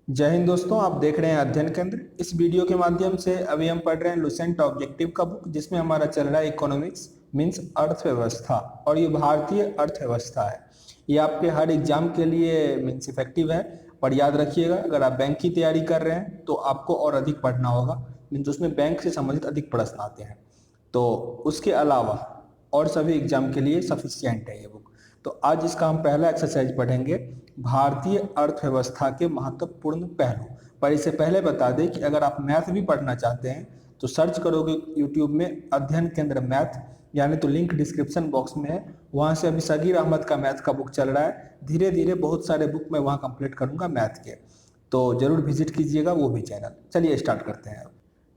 जय हिंद दोस्तों, आप देख रहे हैं अध्ययन केंद्र। इस वीडियो के माध्यम से अभी हम पढ़ रहे हैं लुसेंट ऑब्जेक्टिव का बुक, जिसमें हमारा चल रहा है इकोनॉमिक्स मीन्स अर्थव्यवस्था। और ये भारतीय अर्थव्यवस्था है। ये आपके हर एग्जाम के लिए मीन्स इफेक्टिव है। पर याद रखिएगा, अगर आप बैंक की तैयारी कर रहे हैं तो आपको और अधिक पढ़ना होगा। मीन्स उसमें बैंक से संबंधित अधिक प्रश्न आते हैं। तो उसके अलावा और सभी एग्जाम के लिए सफिशियंट है ये बुक। तो आज इसका हम पहला एक्सरसाइज पढ़ेंगे, भारतीय अर्थव्यवस्था के महत्वपूर्ण पहलू। पर इससे पहले बता दें कि अगर आप मैथ भी पढ़ना चाहते हैं तो सर्च करोगे यूट्यूब में अध्ययन केंद्र मैथ, यानी तो लिंक डिस्क्रिप्शन बॉक्स में है। वहाँ से अभी सगीर अहमद का मैथ का बुक चल रहा है। धीरे धीरे बहुत सारे बुक मैं वहाँ कंप्लीट करूँगा मैथ के, तो जरूर विजिट कीजिएगा वो भी चैनल। चलिए स्टार्ट करते हैं।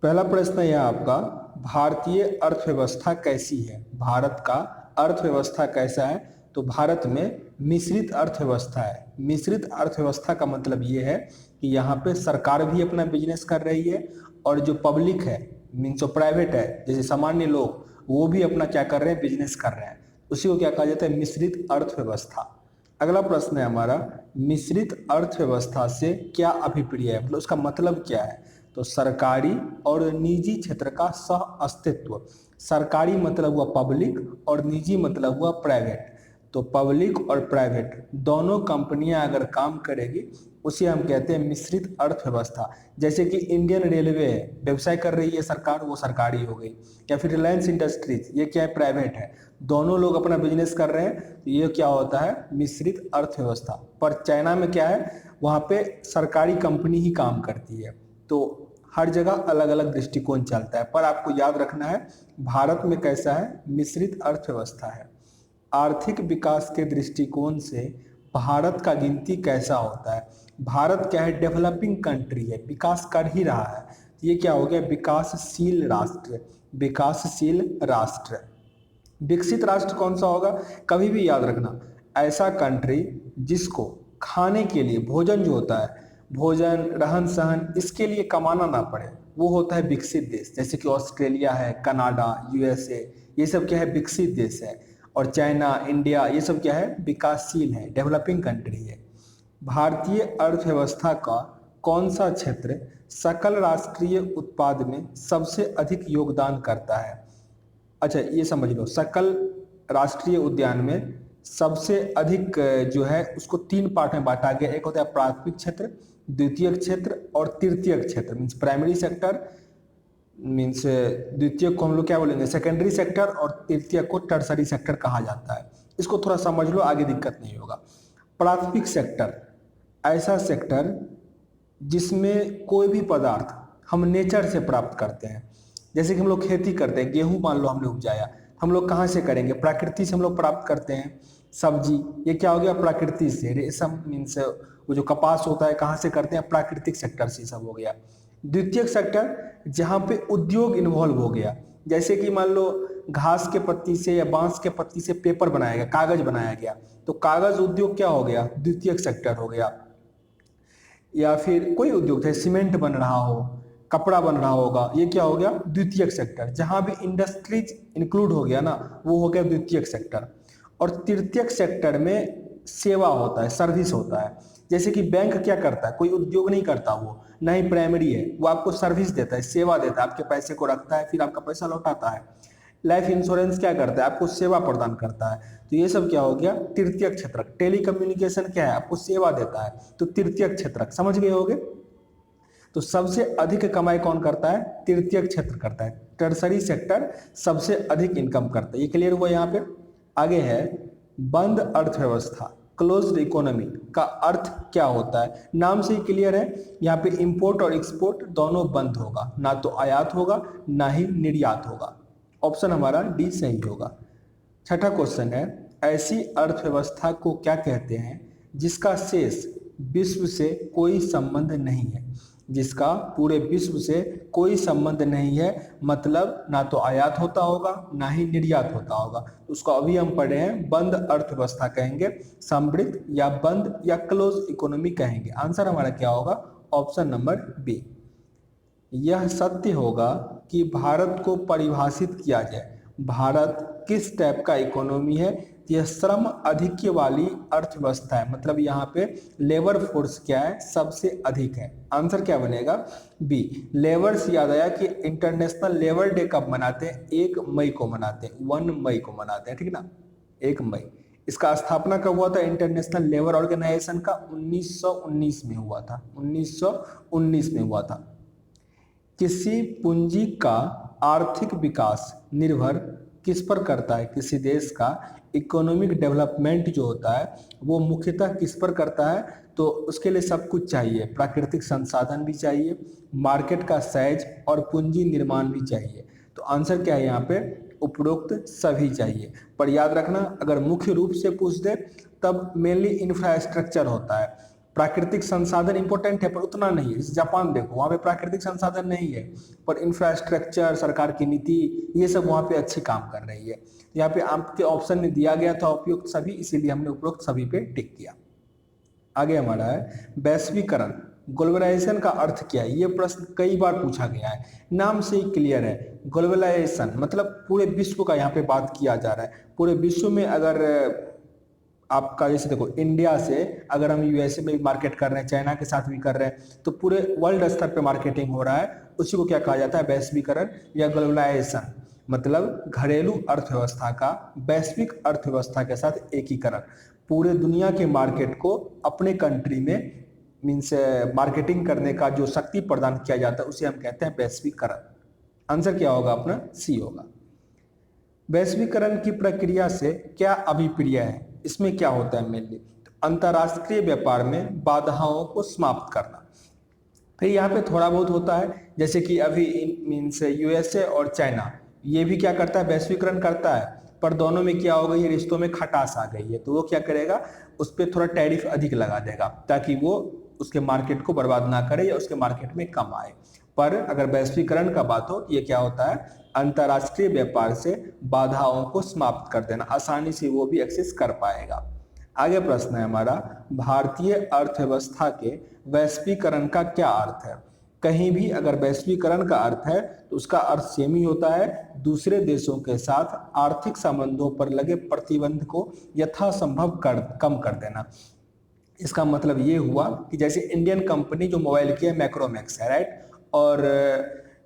पहला प्रश्न है आपका, भारतीय अर्थव्यवस्था कैसी है? भारत का अर्थव्यवस्था कैसा है? तो भारत में मिश्रित अर्थव्यवस्था है। मिश्रित अर्थव्यवस्था का मतलब ये है कि यहाँ पे सरकार भी अपना बिजनेस कर रही है और जो पब्लिक है मीन्स जो प्राइवेट है, जैसे सामान्य लोग, वो भी अपना क्या कर रहे हैं, बिजनेस कर रहे हैं। उसी को क्या कहा जाता है, मिश्रित अर्थव्यवस्था। अगला प्रश्न है हमारा, मिश्रित अर्थव्यवस्था से क्या अभिप्राय है, मतलब उसका मतलब क्या है? तो सरकारी और निजी क्षेत्र का सह अस्तित्व। सरकारी मतलब हुआ पब्लिक और निजी मतलब हुआ प्राइवेट। तो पब्लिक और प्राइवेट दोनों कंपनियां अगर काम करेगी उसे हम कहते हैं मिश्रित अर्थव्यवस्था। जैसे कि इंडियन रेलवे है, व्यवसाय कर रही है सरकार, वो सरकारी हो गई। या फिर रिलायंस इंडस्ट्रीज, ये क्या है, प्राइवेट है। दोनों लोग अपना बिजनेस कर रहे हैं, तो ये क्या होता है, मिश्रित अर्थव्यवस्था। पर चाइना में क्या है, वहाँ पे सरकारी कंपनी ही काम करती है। तो हर जगह अलग अलग दृष्टिकोण चलता है, पर आपको याद रखना है भारत में कैसा है, मिश्रित अर्थव्यवस्था है। आर्थिक विकास के दृष्टिकोण से भारत का गिनती कैसा होता है? भारत क्या है, डेवलपिंग कंट्री है, विकास कर ही रहा है। ये क्या हो गया, विकासशील राष्ट्र। विकासशील राष्ट्र। विकसित राष्ट्र कौन सा होगा, कभी भी याद रखना, ऐसा कंट्री जिसको खाने के लिए भोजन जो होता है, भोजन रहन सहन, इसके लिए कमाना ना पड़े, वो होता है विकसित देश। जैसे कि ऑस्ट्रेलिया है, कनाडा, यूएसए, ये सब क्या है, विकसित देश है। और चाइना, इंडिया, ये सब क्या है, विकासशील है, डेवलपिंग कंट्री है। भारतीय अर्थव्यवस्था का कौन सा क्षेत्र सकल राष्ट्रीय उत्पाद में सबसे अधिक योगदान करता है? अच्छा ये समझ लो, सकल राष्ट्रीय उद्यान में सबसे अधिक जो है उसको तीन पार्ट में बांटा गया। एक होता है प्राथमिक क्षेत्र, द्वितीयक क्षेत्र और तृतीयक क्षेत्र। मीन्स प्राइमरी सेक्टर, मीन्स द्वितीय को हम लोग क्या बोलेंगे, सेकेंडरी सेक्टर, और तृतीय को टर्सरी सेक्टर कहा जाता है। इसको थोड़ा समझ लो, आगे दिक्कत नहीं होगा। प्राथमिक सेक्टर ऐसा सेक्टर जिसमें कोई भी पदार्थ हम नेचर से प्राप्त करते हैं। जैसे कि हम लोग खेती करते हैं, गेहूं मान लो हमने उपजाया, हम लोग कहाँ से करेंगे, प्रकृति से हम लोग प्राप्त करते हैं। सब्जी, ये क्या हो गया, प्रकृति से। रेशम मीन्स वो जो कपास होता है, कहाँ से करते हैं, प्राकृतिक सेक्टर से, सब हो गया। द्वितीयक सेक्टर जहाँ पे उद्योग इन्वॉल्व हो गया, जैसे कि मान लो घास के पत्ती से या बांस के पत्ती से पेपर बनाया गया, कागज बनाया गया, तो कागज उद्योग क्या हो गया, द्वितीयक सेक्टर हो गया। या फिर कोई उद्योग है, सीमेंट बन रहा हो, कपड़ा बन रहा होगा, ये क्या हो गया, द्वितीयक सेक्टर। जहां भी इंडस्ट्रीज इंक्लूड हो गया ना, वो हो गया द्वितीयक सेक्टर। और तृतीयक सेक्टर में सेवा होता है, सर्विस होता है। जैसे कि बैंक क्या करता है, कोई उद्योग नहीं करता, वो ना ही प्राइमरी है, वो आपको सर्विस देता है, सेवा देता है, आपके पैसे को रखता है, फिर आपका पैसा लौटाता है। लाइफ इंश्योरेंस क्या करता है, आपको सेवा प्रदान करता है। तो ये सब क्या हो गया, तृतीयक क्षेत्र। टेली कम्युनिकेशन क्या है, आपको सेवा देता है, तो तृतीयक क्षेत्र। समझ गए होगे? तो सबसे अधिक कमाई कौन करता है, तृतीयक क्षेत्र करता है। टर्सरी सेक्टर सबसे अधिक इनकम करता है। ये क्लियर हुआ यहाँ पे? आगे है बंद अर्थव्यवस्था, क्लोज्ड इकोनॉमी का अर्थ क्या होता है? नाम से ही क्लियर है, यहाँ पे इंपोर्ट और एक्सपोर्ट दोनों बंद होगा, ना तो आयात होगा ना ही निर्यात होगा। ऑप्शन हमारा डी सही होगा। छठा क्वेश्चन है, ऐसी अर्थव्यवस्था को क्या कहते हैं जिसका शेष विश्व से कोई संबंध नहीं है? जिसका पूरे विश्व से कोई संबंध नहीं है, मतलब ना तो आयात होता होगा ना ही निर्यात होता होगा। उसको अभी हम पढ़े हैं, बंद अर्थव्यवस्था कहेंगे, समृद्ध या बंद या क्लोज इकोनॉमी कहेंगे। आंसर हमारा क्या होगा, ऑप्शन नंबर बी। यह सत्य होगा कि भारत को परिभाषित किया जाए, भारत किस टाइप का इकोनॉमी है, तो यह श्रम अधिक्य वाली अर्थव्यवस्था है, मतलब यहाँ पे लेबर फोर्स क्या है, सबसे अधिक है। आंसर क्या बनेगा, बी। लेबर से याद आया कि इंटरनेशनल लेबर डे कब मनाते हैं, 1 मई को मनाते हैं, 1 मई को मनाते हैं, ठीक ना, 1 मई। इसका स्थापना कब हुआ था इंटरनेशनल लेबर ऑर्गेनाइजेशन का, 1919 में हुआ था, 1919 में हुआ था। किसी पूंजी का आर्थिक विकास निर्भर किस पर करता है, किसी देश का इकोनॉमिक डेवलपमेंट जो होता है वो मुख्यतः किस पर करता है, तो उसके लिए सब कुछ चाहिए, प्राकृतिक संसाधन भी चाहिए, मार्केट का सहज और पूंजी निर्माण भी चाहिए। तो आंसर क्या है यहाँ पे, उपरोक्त सभी चाहिए। पर याद रखना अगर मुख्य रूप से पूछ दे तब मेनली इंफ्रास्ट्रक्चर होता है, प्राकृतिक संसाधन इंपॉर्टेंट है पर उतना नहीं है। जापान देखो वहाँ पे प्राकृतिक संसाधन नहीं है पर इंफ्रास्ट्रक्चर, सरकार की नीति, ये सब वहाँ पे अच्छी काम कर रही है। यहाँ पे आपके ऑप्शन में दिया गया था उपयुक्त सभी, इसीलिए हमने उपरोक्त सभी पे टिक किया। आगे हमारा है वैश्वीकरण, ग्लोबलाइजेशन का अर्थ क्या है, ये प्रश्न कई बार पूछा गया है, नाम से ही क्लियर है। ग्लोबलाइजेशन मतलब पूरे विश्व का यहाँ पे बात किया जा रहा है। पूरे विश्व में अगर आपका जैसे देखो इंडिया से अगर हम यूएसए में भी मार्केट कर रहे हैं, चाइना के साथ भी कर रहे हैं, तो पूरे वर्ल्ड स्तर पे मार्केटिंग हो रहा है, उसी को क्या कहा जाता है, वैश्वीकरण या ग्लोबलाइजेशन। मतलब घरेलू अर्थव्यवस्था का वैश्विक अर्थव्यवस्था के साथ एकीकरण, पूरे दुनिया के मार्केट को अपने कंट्री में मीन्स मार्केटिंग करने का जो शक्ति प्रदान किया जाता है उसे हम कहते हैं वैश्वीकरण। आंसर क्या होगा अपना, सी होगा। वैश्वीकरण की प्रक्रिया से क्या अभिप्राय है, इसमें क्या होता है मेनली, तो अंतर्राष्ट्रीय व्यापार में बाधाओं को समाप्त करना। फिर यहाँ पे थोड़ा बहुत होता है, जैसे कि अभी मीन्स यूएसए और चाइना ये भी क्या करता है, वैश्वीकरण करता है, पर दोनों में क्या हो गई है, रिश्तों में खटास आ गई है, तो वो क्या करेगा, उस पर थोड़ा टैरिफ अधिक लगा देगा ताकि वो उसके मार्केट को बर्बाद ना करे या उसके मार्केट में कम आए। पर अगर वैश्वीकरण का बात हो, ये क्या होता है, अंतर्राष्ट्रीय व्यापार से बाधाओं को समाप्त कर देना, आसानी से वो भी एक्सेस कर पाएगा। आगे प्रश्न है हमारा, भारतीय अर्थव्यवस्था के वैश्वीकरण का क्या अर्थ है। कहीं भी अगर वैश्वीकरण का अर्थ है तो उसका अर्थ सेम ही होता है, दूसरे देशों के साथ आर्थिक संबंधों पर लगे प्रतिबंध को यथासंभव कम कर देना। इसका मतलब ये हुआ कि जैसे इंडियन कंपनी जो मोबाइल की है मैक्रोमैक्स है, राइट, और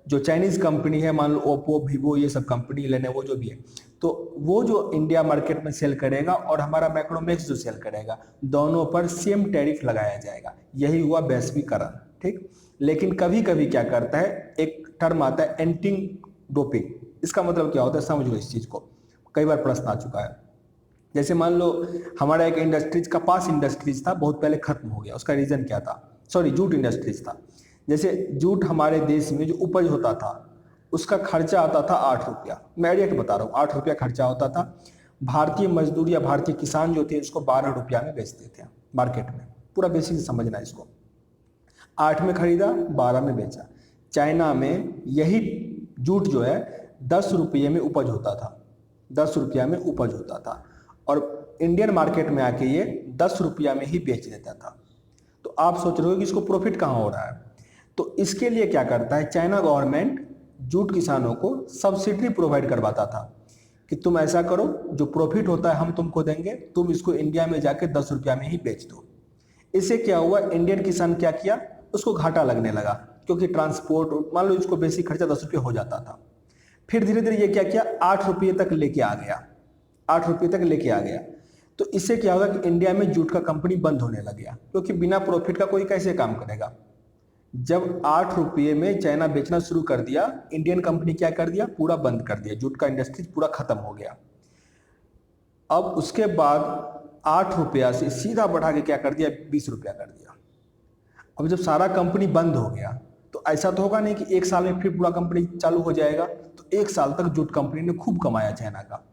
जो चाइनीज कंपनी है मान लो ओप्पो, वीवो, ये सब कंपनी, लेनोवो जो भी है, तो वो जो इंडिया मार्केट में सेल करेगा और हमारा मैक्रोमैक्स जो सेल करेगा, दोनों पर सेम टैरिफ लगाया जाएगा। यही हुआ वैश्वीकरण, ठीक। लेकिन कभी कभी क्या करता है, एक टर्म आता है एंटी डोपिंग। इसका मतलब क्या होता है, समझ लो इस चीज को, कई बार प्रश्न आ चुका है। जैसे मान लो हमारा एक इंडस्ट्रीज, कपास इंडस्ट्रीज था, बहुत पहले खत्म हो गया, उसका रीजन क्या था, सॉरी जूट इंडस्ट्रीज था। जैसे जूट हमारे देश में जो उपज होता था उसका खर्चा आता था 8 रुपया, मैं एग्जैक्ट बता रहा हूँ, 8 रुपया खर्चा होता था। भारतीय मजदूर या भारतीय किसान जो थे उसको 12 रुपया में बेचते थे मार्केट में। पूरा बेसिक समझना इसको, 8 में खरीदा, 12 में बेचा। चाइना में यही जूट जो है 10 रुपये में उपज होता था, 10 रुपया में उपज होता था, और इंडियन मार्केट में आके ये 10 रुपया में ही बेच देता था। तो आप सोच रहे हो कि इसको प्रॉफिट कहाँ हो रहा है, तो इसके लिए क्या करता है, चाइना गवर्नमेंट जूट किसानों को सब्सिडी प्रोवाइड करवाता था कि तुम ऐसा करो, जो प्रॉफिट होता है हम तुमको देंगे, तुम इसको इंडिया में जाके 10 रुपया में ही बेच दो। इससे क्या हुआ, इंडियन किसान क्या किया, उसको घाटा लगने लगा, क्योंकि ट्रांसपोर्ट, मान लो इसको बेसिक खर्चा 10 रुपये हो जाता था। फिर धीरे धीरे ये क्या किया, 8 रुपये तक लेके आ गया, 8 रुपये तक लेके आ गया। तो इससे क्या होगा कि इंडिया में जूट का कंपनी बंद होने लग गया, क्योंकि बिना प्रॉफिट का कोई कैसे काम करेगा। जब 8 रुपये में चाइना बेचना शुरू कर दिया, इंडियन कंपनी क्या कर दिया, पूरा बंद कर दिया, जूट का इंडस्ट्री पूरा खत्म हो गया। अब उसके बाद 8 रुपया से सीधा बढ़ा के क्या कर दिया, 20 रुपया कर दिया। अब जब सारा कंपनी बंद हो गया तो ऐसा तो होगा नहीं कि एक साल में फिर पूरा कंपनी चालू हो जाएगा, तो एक साल तक जूट कंपनी ने खूब कमाया चाइना का।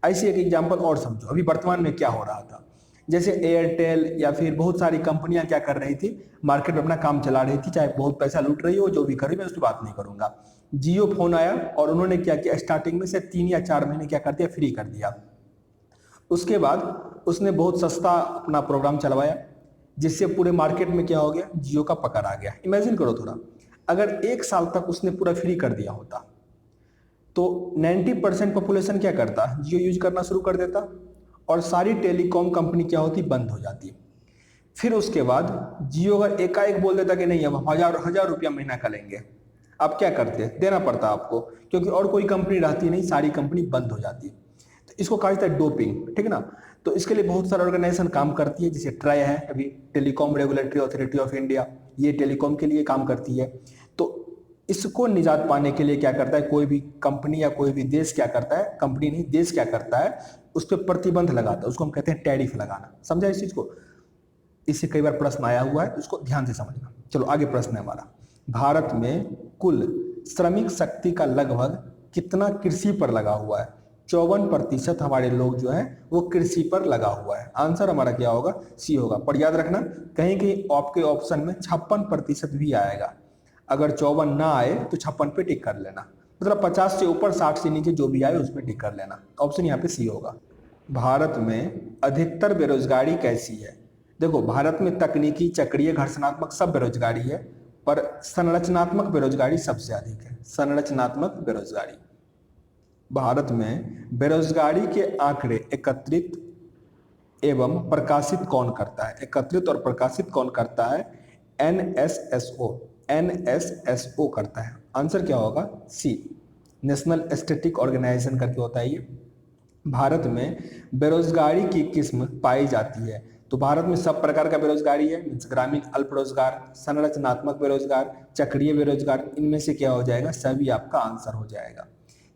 ऐसे एक एग्जाम्पल और समझो, अभी वर्तमान में क्या हो रहा था, जैसे एयरटेल या फिर बहुत सारी कंपनियां क्या कर रही थी, मार्केट में अपना काम चला रही थी, चाहे बहुत पैसा लूट रही हो, जो भी कर रही, मैं उसकी बात नहीं करूंगा। जियो फोन आया और उन्होंने क्या किया, स्टार्टिंग में से 3 या 4 महीने क्या कर दिया, फ्री कर दिया। उसके बाद उसने बहुत सस्ता अपना प्रोग्राम चलवाया, जिससे पूरे मार्केट में क्या हो गया, जियो का पकड़ आ गया। इमेजिन करो थोड़ा, अगर 1 साल तक उसने पूरा फ्री कर दिया होता तो 90% पॉपुलेशन क्या करता, जियो यूज करना शुरू कर देता, और सारी टेलीकॉम कंपनी क्या होती, बंद हो जाती। फिर उसके बाद जियो अगर एकाएक बोल देता कि नहीं अब हजार रुपया महीना का लेंगे, आप क्या करते, देना पड़ता आपको, क्योंकि और कोई कंपनी रहती नहीं, सारी कंपनी बंद हो जाती। तो इसको कहा जाता है डोपिंग, ठीक ना। तो इसके लिए बहुत सारा ऑर्गेनाइजेशन काम करती है, जैसे ट्राई है अभी, telecom regulatory authority of India, ये टेलीकॉम के लिए काम करती है। तो इसको निजात पाने के लिए क्या करता है, कोई भी कंपनी या कोई भी देश क्या करता है, कंपनी नहीं देश क्या करता है, उस पर प्रतिबंध लगाता है, उसको हम कहते हैं टैरिफ लगाना। समझा इस चीज को, इससे कई बार प्रश्न आया हुआ है, उसको ध्यान से समझना। चलो आगे प्रश्न है हमारा, भारत में कुल श्रमिक शक्ति का लगभग कितना कृषि पर लगा हुआ है। 54% हमारे लोग जो है वो कृषि पर लगा हुआ है। आंसर हमारा क्या होगा, सी होगा। पर याद रखना कहीं कहीं आपके ऑप्शन में 56% भी आएगा, अगर 54 ना आए तो 56 पे टिक कर लेना, मतलब 50 से ऊपर 60 से नीचे जो भी आए उसमें टिक कर लेना। ऑप्शन यहाँ पे सी होगा। भारत में अधिकतर बेरोजगारी कैसी है। देखो भारत में तकनीकी, चक्रीय, घर्षणात्मक सब बेरोजगारी है, पर संरचनात्मक बेरोजगारी सबसे अधिक है। संरचनात्मक बेरोजगारी, भारत में बेरोजगारी के आंकड़े एकत्रित एवं प्रकाशित कौन करता है, एकत्रित और प्रकाशित कौन करता है, एनएसएसओ, एनएसएसओ करता है। आंसर क्या होगा, सी, नेशनल स्टैटिस्टिक्स ऑर्गेनाइजेशन करके होता है ये। भारत में बेरोजगारी की किस्म पाई जाती है, तो भारत में सब प्रकार का बेरोजगारी है, ग्रामीण अल्प रोजगार, संरचनात्मक बेरोजगार, चक्रीय बेरोजगार, इनमें से क्या हो जाएगा, सभी आपका आंसर हो जाएगा।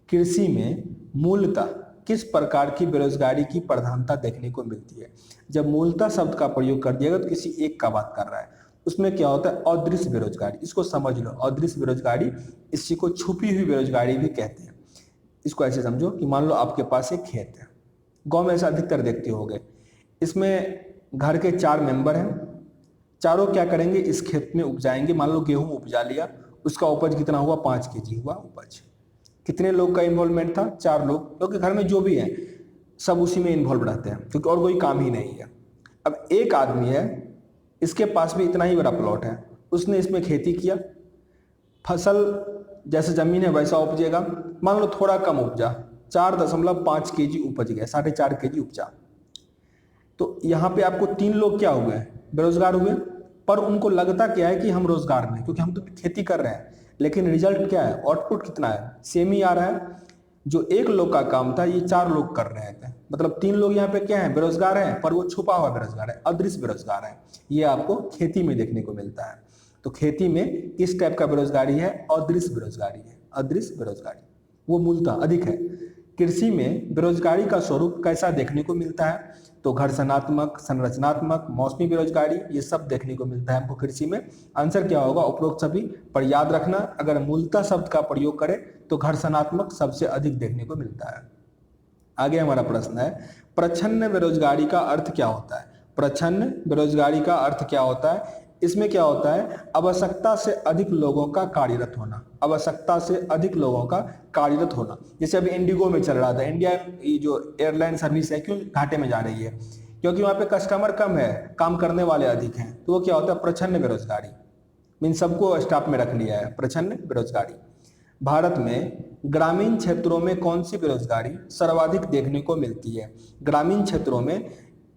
कृषि में मूलतः किस प्रकार की बेरोजगारी की प्रधानता देखने को मिलती है। जब मूलतः शब्द का प्रयोग कर दिया गया तो किसी एक का बात कर रहा है, उसमें क्या होता है, अदृश्य बेरोजगारी, इसको समझ लो, अदृश्य बेरोजगारी, इसी को छुपी हुई बेरोजगारी भी कहते हैं। इसको ऐसे समझो कि मान लो आपके पास एक खेत है, गांव में ऐसा अधिकतर देखते होगे, इसमें घर के 4 मेंबर हैं, चारों क्या करेंगे, इस खेत में उपजाएंगे। मान लो गेहूं उपजा लिया, उसका उपज कितना हुआ, 5 केजी हुआ उपज। कितने लोग का इन्वॉल्वमेंट था, 4 लोग, क्योंकि घर में जो भी है सब उसी में इन्वॉल्व रहते हैं, क्योंकि और कोई काम ही नहीं है। अब एक आदमी है, इसके पास भी इतना ही बड़ा प्लॉट है, उसने इसमें खेती किया, फसल जैसे जमीन है वैसा उपजेगा। मान लो थोड़ा कम उपजा, 4.5 केजी उपज गया, 4.5 केजी उपजा, तो यहाँ पे आपको 3 लोग क्या हुए, बेरोजगार हुए। पर उनको लगता क्या है कि हम रोजगार में, क्योंकि हम तो खेती कर रहे हैं, लेकिन रिजल्ट क्या है, आउटपुट कितना है, सेम ही आ रहा है। जो 1 लोग का काम था ये 4 लोग कर रहे थे, मतलब 3 लोग यहाँ पे क्या है, बेरोजगार है, पर वो छुपा हुआ बेरोजगार है, अदृश्य बेरोजगार है। ये आपको खेती में देखने को मिलता है। तो खेती में किस टाइप का बेरोजगारी है, अदृश्य बेरोजगारी है, अदृश्य बेरोजगारी, वो मूलतः अधिक है। कृषि में बेरोजगारी का स्वरूप कैसा देखने को मिलता है, तो घर्षणात्मक, संरचनात्मक, मौसमी बेरोजगारी, ये सब देखने को मिलता है हमको कृषि में। आंसर क्या होगा, उपरोक्त सभी। पर याद रखना अगर मूलतः शब्द का प्रयोग करें तो घर्षणात्मक सबसे अधिक देखने को मिलता है। आगे हमारा प्रश्न है, प्रच्छन्न बेरोजगारी का अर्थ क्या होता है। प्रच्छन्न बेरोजगारी का अर्थ क्या होता है, इसमें क्या होता है, आवश्यकता से अधिक लोगों का कार्यरत होना, आवश्यकता से अधिक लोगों का कार्यरत होना। जैसे अभी इंडिगो में चल रहा था, इंडिया ये जो एयरलाइन सर्विस है क्यों घाटे में जा रही है, क्योंकि वहाँ पे कस्टमर कम है, काम करने वाले अधिक हैं। तो वो क्या होता है, प्रच्छन्न बेरोजगारी, मीन सबको स्टाफ में रख लिया है, प्रच्छन्न बेरोजगारी। भारत में ग्रामीण क्षेत्रों में कौन सी बेरोजगारी सर्वाधिक देखने को मिलती है। ग्रामीण क्षेत्रों में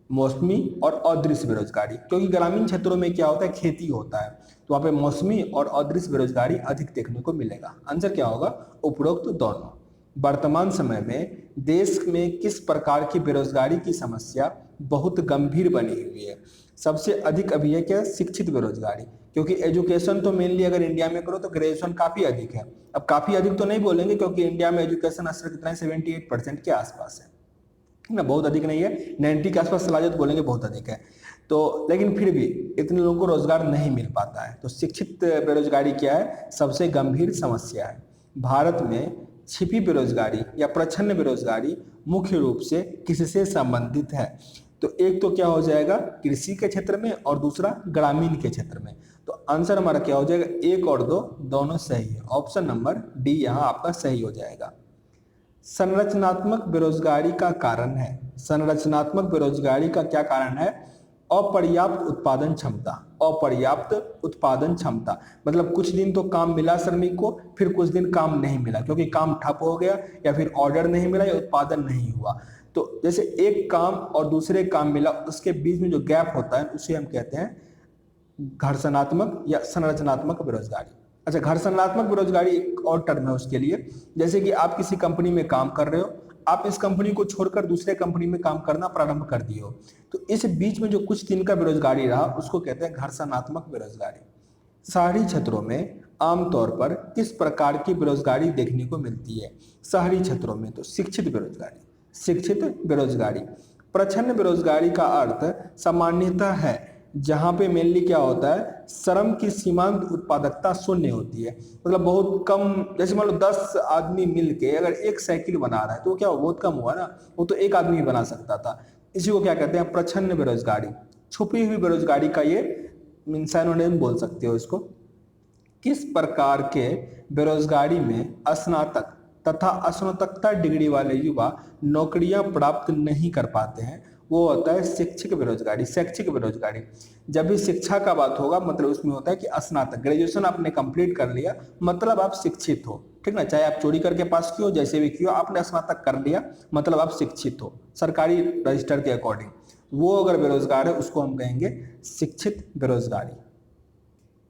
मौसमी और अदृश्य बेरोजगारी, क्योंकि ग्रामीण क्षेत्रों में क्या होता है, खेती होता है, तो वहाँ पे मौसमी और अदृश्य बेरोजगारी अधिक देखने को मिलेगा। आंसर क्या होगा, उपरोक्त दोनों। वर्तमान समय में देश में किस प्रकार की बेरोजगारी की समस्या बहुत गंभीर बनी हुई है। सबसे अधिक अभी है क्या, शिक्षित बेरोजगारी, क्योंकि एजुकेशन तो मेनली अगर इंडिया में करो तो ग्रेजुएशन काफी अधिक है। अब काफी अधिक तो नहीं बोलेंगे, क्योंकि इंडिया में एजुकेशन स्तर कितना है, 78% के आसपास है ना, बहुत अधिक नहीं है, 90 के आसपास चला जाए तो बोलेंगे बहुत अधिक है। तो लेकिन फिर भी इतने लोगों को रोजगार नहीं मिल पाता है। तो शिक्षित बेरोजगारी क्या है, सबसे गंभीर समस्या है। भारत में छिपी बेरोजगारी या प्रच्छन्न बेरोजगारी मुख्य रूप से किससे संबंधित है। तो एक तो क्या हो जाएगा, कृषि के क्षेत्र में, और दूसरा ग्रामीण के क्षेत्र में। तो आंसर हमारा क्या हो जाएगा, 1 और 2 दोनों सही है। ऑप्शन नंबर डी यहाँ आपका सही हो जाएगा। संरचनात्मक बेरोजगारी का कारण है, संरचनात्मक बेरोजगारी का क्या कारण है, अपर्याप्त उत्पादन क्षमता, अपर्याप्त उत्पादन क्षमता, मतलब कुछ दिन तो काम मिला श्रमिक को, फिर कुछ दिन काम नहीं मिला, क्योंकि काम ठप हो गया या फिर ऑर्डर नहीं मिला या उत्पादन नहीं हुआ। तो जैसे एक काम और दूसरे काम मिला, उसके बीच में जो गैप होता है उसे हम कहते हैं घर्षणात्मक या संरचनात्मक बेरोजगारी। अच्छा, घर्षणात्मक बेरोजगारी एक और टर्म है उसके लिए। जैसे कि आप किसी कंपनी में काम कर रहे हो, आप इस कंपनी को छोड़कर दूसरे कंपनी में काम करना प्रारंभ कर दिए हो, तो इस बीच में जो कुछ दिन का बेरोजगारी रहा उसको कहते हैं घर्षणात्मक बेरोजगारी। शहरी क्षेत्रों में आमतौर पर किस प्रकार की बेरोजगारी देखने को मिलती है? शहरी क्षेत्रों में तो शिक्षित बेरोजगारी, शिक्षित बेरोजगारी। प्रच्छन्न बेरोजगारी का अर्थ सामान्यतः है जहां पे मेनली क्या होता है, श्रम की सीमांत उत्पादकता शून्य होती है, मतलब बहुत कम। जैसे मान लो 10 आदमी मिलके अगर एक साइकिल बना रहा है तो क्या हो, बहुत कम हुआ ना, वो तो एक आदमी बना सकता था। इसी को क्या कहते हैं, प्रच्छन्न बेरोजगारी। छुपी हुई बेरोजगारी का ये सिनोनिम बोल सकते हो इसको। किस प्रकार के बेरोजगारी में स्नातक तथा स्नातकता डिग्री वाले युवा नौकरियां प्राप्त नहीं कर पाते हैं, वो होता है शैक्षिक बेरोजगारी। शैक्षिक बेरोजगारी, जब भी शिक्षा का बात होगा मतलब उसमें होता है कि स्नातक, ग्रेजुएशन आपने कंप्लीट कर लिया मतलब आप शिक्षित हो, ठीक ना। चाहे आप चोरी करके पास किए हो, जैसे भी किए हो, आपने स्नातक कर लिया मतलब आप शिक्षित हो सरकारी रजिस्टर के अकॉर्डिंग। वो अगर बेरोजगार है उसको हम कहेंगे शिक्षित बेरोजगारी।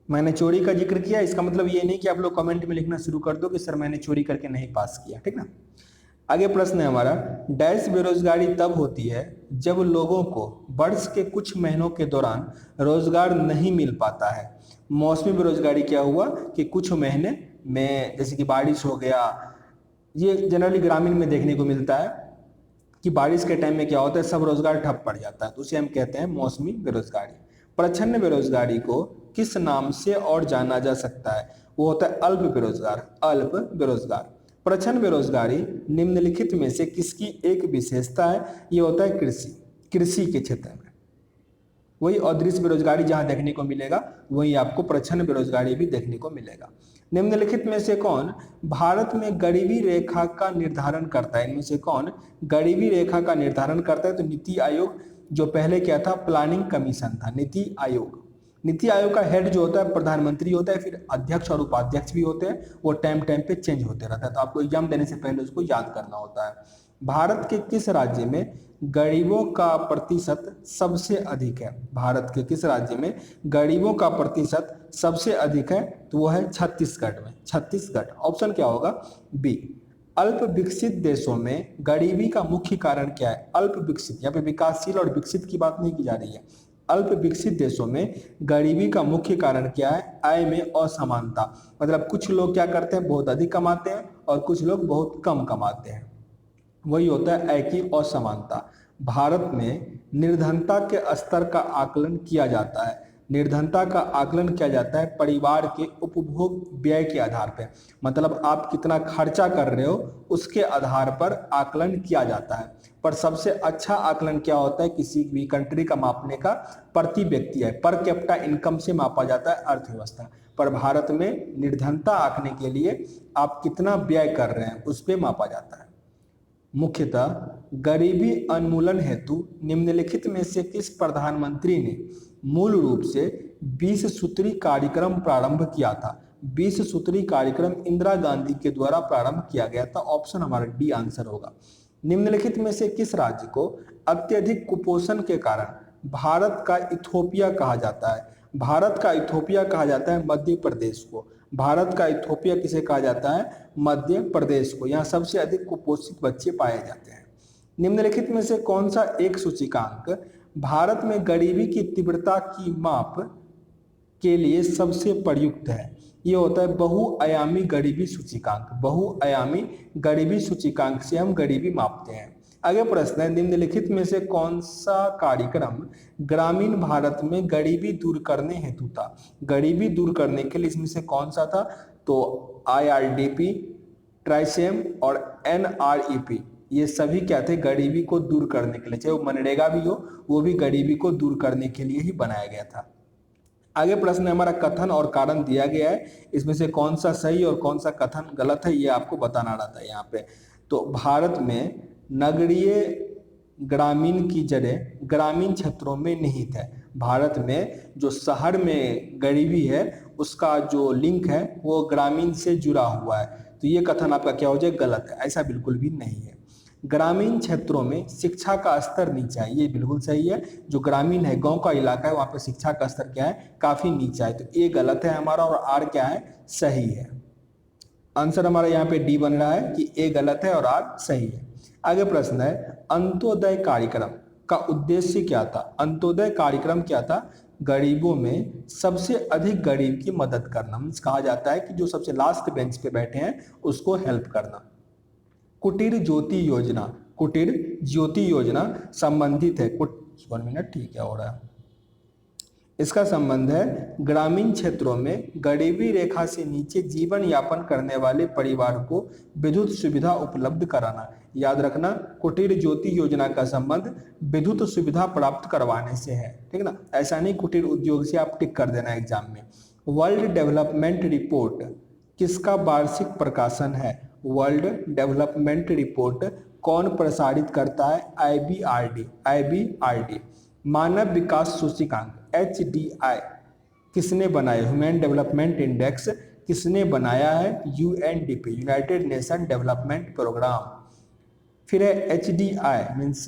मैंने चोरी का जिक्र किया, इसका मतलब ये नहीं कि आप लोग कमेंट में लिखना शुरू कर दो कि सर मैंने चोरी करके नहीं पास किया, ठीक ना। आगे प्रश्न है हमारा, डैश बेरोजगारी तब होती है जब लोगों को वर्ष के कुछ महीनों के दौरान रोजगार नहीं मिल पाता है। मौसमी बेरोजगारी क्या हुआ कि कुछ महीने में, जैसे कि बारिश हो गया, ये जनरली ग्रामीण में देखने को मिलता है कि बारिश के टाइम में क्या होता है, सब रोजगार ठप पड़ जाता है, तो उसे हम कहते हैं मौसमी बेरोजगारी। प्रच्छन्न बेरोजगारी को किस नाम से और जाना जा सकता है? वो होता है अल्प बेरोजगार। अल्प बेरोजगार। प्रच्छन्न बेरोजगारी निम्नलिखित में से किसकी एक विशेषता है? ये होता है कृषि, कृषि के क्षेत्र में। वही अदृश्य बेरोजगारी जहां देखने को मिलेगा वही आपको प्रच्छन्न बेरोजगारी भी देखने को मिलेगा। निम्नलिखित में से कौन भारत में गरीबी रेखा का निर्धारण करता है? इनमें से कौन गरीबी रेखा का निर्धारण करता है? तो नीति आयोग, जो पहले क्या था, प्लानिंग कमीशन था, नीति आयोग। नीति आयोग का हेड जो होता है प्रधानमंत्री होता है, फिर अध्यक्ष और उपाध्यक्ष भी होते हैं, वो टाइम टाइम पे चेंज होते रहता है, तो आपको एग्जाम देने से पहले उसको याद करना होता है। भारत के किस राज्य में गरीबों का प्रतिशत सबसे अधिक है? भारत के किस राज्य में गरीबों का प्रतिशत सबसे अधिक है? तो वो है छत्तीसगढ़ में। छत्तीसगढ़। ऑप्शन क्या होगा? बी। अल्प विकसित देशों में गरीबी का मुख्य कारण क्या है? अल्प विकसित, यहाँ पे विकासशील और विकसित की बात नहीं की जा रही है। अल्प विकसित देशों में गरीबी का मुख्य कारण क्या है? आय में असमानता, मतलब कुछ लोग क्या करते हैं, बहुत अधिक कमाते हैं और कुछ लोग बहुत कम कमाते हैं, वही होता है आय की असमानता। भारत में निर्धनता के स्तर का आकलन किया जाता है। निर्धनता का आकलन किया जाता है परिवार के उपभोग व्यय के आधार पर, मतलब आप कितना खर्चा कर रहे हो उसके आधार पर आकलन किया जाता है। पर सबसे अच्छा आकलन क्या होता है किसी भी कंट्री का मापने का? प्रति व्यक्ति है, पर कैपिटा इनकम से मापा जाता है अर्थव्यवस्था। पर भारत में निर्धनता आंकने के लिए आप कितना व्यय कर रहे हैं उस पर मापा जाता है। मुख्यतः गरीबी उन्मूलन हेतु निम्नलिखित में से किस प्रधानमंत्री ने मूल रूप से 20 सूत्री कार्यक्रम प्रारंभ किया था? 20 सूत्री कार्यक्रम इंदिरा गांधी के द्वारा प्रारंभ किया गया था। ऑप्शन हमारा डी आंसर होगा। निम्नलिखित में से किस राज्य को अत्यधिक कुपोषण के कारण भारत का इथोपिया कहा जाता है? भारत का इथोपिया कहा जाता है मध्य प्रदेश को। भारत का इथोपिया किसे कहा जाता है? मध्य प्रदेश को। यहाँ सबसे अधिक कुपोषित बच्चे पाए जाते हैं। निम्नलिखित में से कौन सा एक सूचकांक भारत में गरीबी की तीव्रता की माप के लिए सबसे प्रयुक्त है? ये होता है बहुआयामी गरीबी सूचकांक। बहुआयामी गरीबी सूचकांक से हम गरीबी मापते हैं। आगे प्रश्न है, निम्नलिखित में से कौन सा कार्यक्रम ग्रामीण भारत में गरीबी दूर करने हेतु था? गरीबी दूर करने के लिए इसमें से कौन सा था? तो IRDP, ट्राइसेम और NREP, ये सभी क्या थे? गरीबी को दूर करने के लिए, चाहे वो मनरेगा भी हो, वो भी गरीबी को दूर करने के लिए ही बनाया गया था। आगे प्रश्न हमारा कथन और कारण दिया गया है, इसमें से कौन सा सही और कौन सा कथन गलत है ये आपको बताना रहता है यहाँ पे। तो भारत में नगरीय ग्रामीण की जड़ें ग्रामीण क्षेत्रों में निहित है। भारत में जो शहर में गरीबी है उसका जो लिंक है वो ग्रामीण से जुड़ा हुआ है, तो ये कथन आपका क्या हो जाए? गलत है, ऐसा बिल्कुल भी नहीं है। ग्रामीण क्षेत्रों में शिक्षा का स्तर नीचा है, ये बिल्कुल सही है। जो ग्रामीण है, गांव का इलाका है, वहां पे शिक्षा का स्तर क्या है, काफी नीचा है। तो ए गलत है हमारा और आर क्या है, सही है। आंसर हमारा यहाँ पे डी बन रहा है कि ए गलत है और आर सही है। आगे प्रश्न है, अंत्योदय कार्यक्रम का उद्देश्य क्या था। अंत्योदय कार्यक्रम क्या था, गरीबों में सबसे अधिक गरीब की मदद करना। मीन्स कहा जाता है कि जो सबसे लास्ट बेंच पे बैठे हैं उसको हेल्प करना। कुटीर ज्योति योजना, कुटीर ज्योति योजना संबंधित है 1 मिनट, ठीक है हो रहा है। इसका संबंध है ग्रामीण क्षेत्रों में गरीबी रेखा से नीचे जीवन यापन करने वाले परिवार को विद्युत सुविधा उपलब्ध कराना। याद रखना, कुटीर ज्योति योजना का संबंध विद्युत सुविधा प्राप्त करवाने से है, ठीक ना। ऐसा नहीं कुटीर उद्योग से आप टिक कर देना एग्जाम में। वर्ल्ड डेवलपमेंट रिपोर्ट किसका वार्षिक प्रकाशन है। वर्ल्ड डेवलपमेंट रिपोर्ट कौन प्रसारित करता है, IBRD। IBRD। मानव विकास सूचकांक HDI किसने बनाया, ह्यूमन डेवलपमेंट इंडेक्स किसने बनाया है, UNDP, United Nation Development Programme. फिर है HDI मीन्स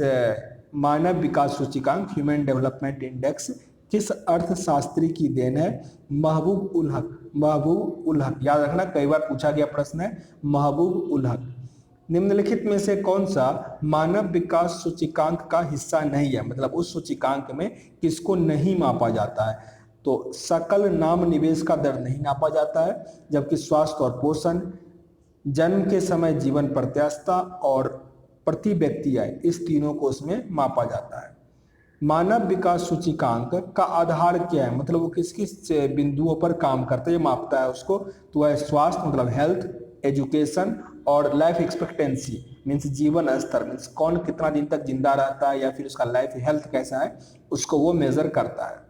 मानव विकास सूचकांक, ह्यूमन डेवलपमेंट इंडेक्स किस अर्थशास्त्री की देन है, महबूब उल हक। महबूब उल हक, याद रखना कई बार पूछा गया प्रश्न है, महबूब उल हक। निम्नलिखित में से कौन सा मानव विकास सूचकांक का हिस्सा नहीं है, मतलब उस सूचकांक में किसको नहीं मापा जाता है। तो सकल नाम निवेश का दर नहीं नापा जाता है, जबकि स्वास्थ्य और पोषण, जन्म के समय जीवन प्रत्याशा और प्रति व्यक्ति आय, इस तीनों को उसमें मापा जाता है। मानव विकास सूचकांक का आधार क्या है, मतलब वो किस किस बिंदुओं पर काम करता है, मापता है उसको। तो वह स्वास्थ्य मतलब हेल्थ, एजुकेशन और लाइफ एक्सपेक्टेंसी मीन्स जीवन स्तर, मीन्स कौन कितना दिन तक जिंदा रहता है या फिर उसका लाइफ हेल्थ कैसा है, उसको वो मेजर करता है।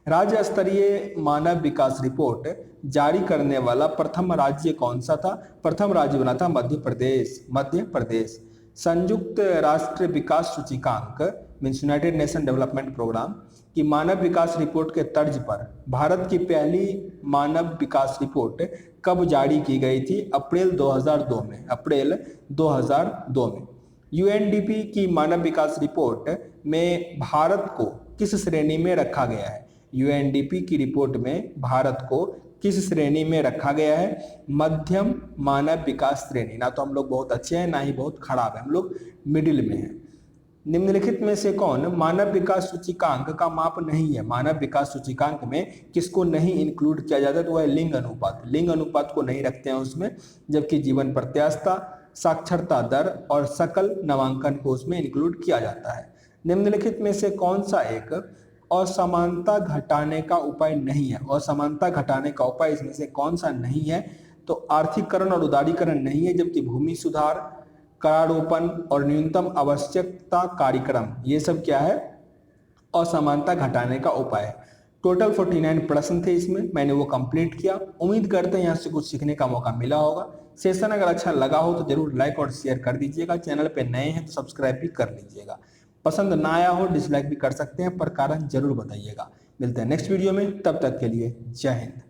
राज्य स्तरीय मानव विकास रिपोर्ट जारी करने वाला प्रथम राज्य कौन सा था। प्रथम राज्य बना था मध्य प्रदेश। मध्य प्रदेश। संयुक्त राष्ट्र विकास सूचकांक means United Nation Development Programme की मानव विकास रिपोर्ट के तर्ज पर भारत की पहली मानव विकास रिपोर्ट कब जारी की गई थी, अप्रैल 2002 में। अप्रैल 2002 में। UNDP की मानव विकास रिपोर्ट में भारत को किस श्रेणी में रखा गया है। UNDP की रिपोर्ट में भारत को किस श्रेणी में रखा गया है, मध्यम मानव विकास श्रेणी। ना तो हम लोग बहुत अच्छे हैं ना ही बहुत खराब है, हम लोग मिडिल में हैं। निम्नलिखित में से कौन मानव विकास सूचकांक का माप नहीं है। मानव विकास सूचकांक में किसको नहीं इंक्लूड किया जाता है, तो वह लिंग अनुपात। लिंग अनुपात को नहीं रखते हैं उसमें, जबकि जीवन प्रत्याशा, साक्षरता दर और सकल नामांकन को उसमें इंक्लूड किया जाता है। निम्नलिखित में से कौन सा एक असमानता घटाने का उपाय नहीं है। असमानता घटाने का उपाय इसमें से कौन सा नहीं है, तो आर्थिकरण और उदारीकरण नहीं है, जबकि भूमि सुधार, करारोपण और न्यूनतम आवश्यकता कार्यक्रम, ये सब क्या है, असमानता घटाने का उपाय है। टोटल 49 प्रश्न थे इसमें, मैंने वो कंप्लीट किया। उम्मीद करते हैं यहाँ से कुछ सीखने का मौका मिला होगा। सेशन अगर अच्छा लगा हो तो जरूर लाइक और शेयर कर दीजिएगा। चैनल पे नए हैं तो सब्सक्राइब भी कर लीजिएगा। पसंद ना आया हो डिसलाइक भी कर सकते हैं, पर कारण जरूर बताइएगा। मिलते हैं नेक्स्ट वीडियो में, तब तक के लिए जय हिंद।